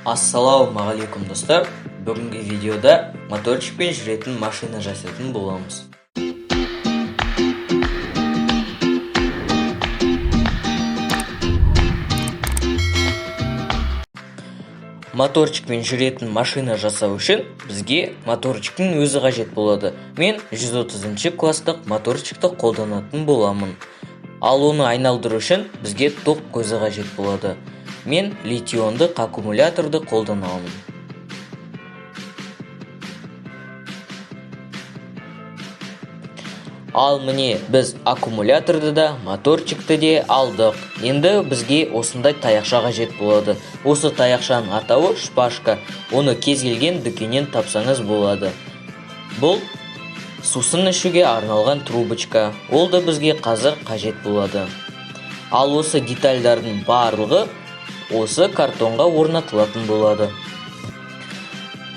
Ассалаумағалейкум достар. Бүгінгі видеода моторчикпен жүретін машина жасайтын боламыз. Моторчикпен жүретін машина жасау үшін бізге моторчиктің өзі қажет болады. Мен 130 класстық моторчикті қолданатын боламын. Ал оны айналдыру үшін бізге ток көзі қажет болады. Мен литиондық аккумуляторды қолданамын. Ал міне біз аккумуляторды да, моторчикті де алдық. Енді бізге осындай таяқша қажет болады. Осы таяқшаның атауы шпажка. Оны кез келген дүкеннен тапсаңыз болады. Бұл сусын ішуге арналған трубочка. Ол да бізге қазір қажет болады. Ал осы детальдардың барлығы осы картонға орнатылатын болады.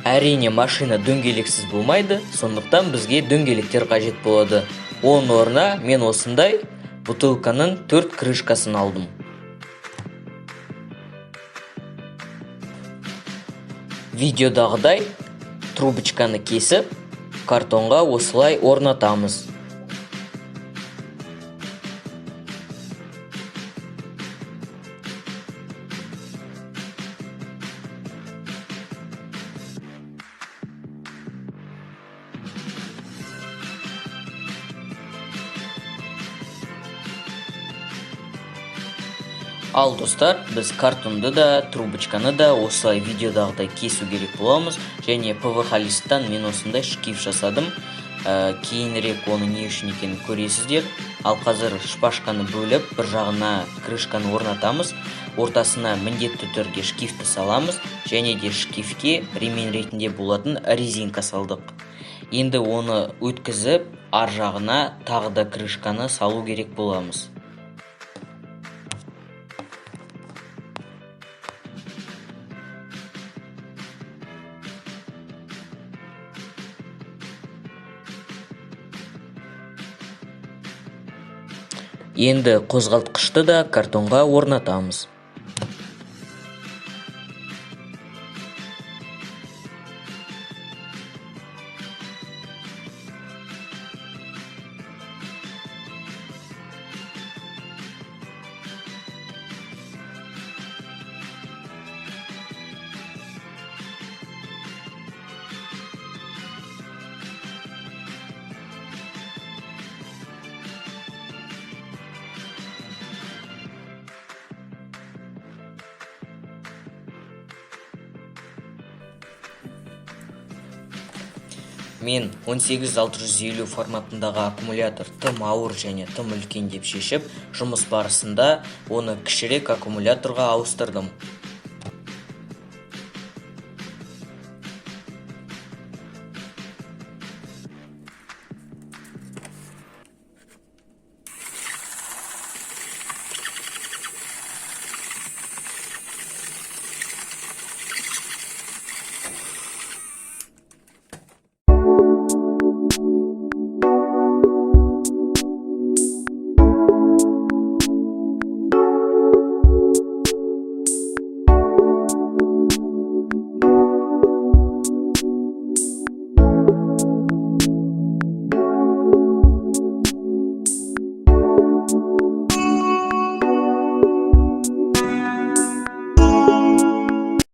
Әрине машина дөңгелексіз болмайды, сондықтан бізге дөңгелектер қажет болады. Оның орнына мен осындай бутылканың 4 крышкасын алдым. Видеодағыдай трубочканы кесіп, картонға осылай орнатамыз. Ал достар, біз картонды да, трубочканы да осылай видеодағыдай кесу керек боламыз. Және ПВХ листтан мен осындай шкив жасадым. Кейінірек оны не үшін екенін көресіздер. Ал қазір шпажканы бөліп, бір жағына крышканы орнатамыз. Ортасына міндетті түрде шкифті саламыз. Және де шкифке ремень ретінде болатын резинка салдық. Енді оны өткізіп, ар жағына тағы да крышканы салу керек боламыз. Енді қозғалтқышты да картонға орнатамыз. Мен 18650 форматындағы аккумулятор тым ауыр және тым үлкен деп шешіп, жұмыс барысында оны кішірек аккумуляторға ауыстырдым.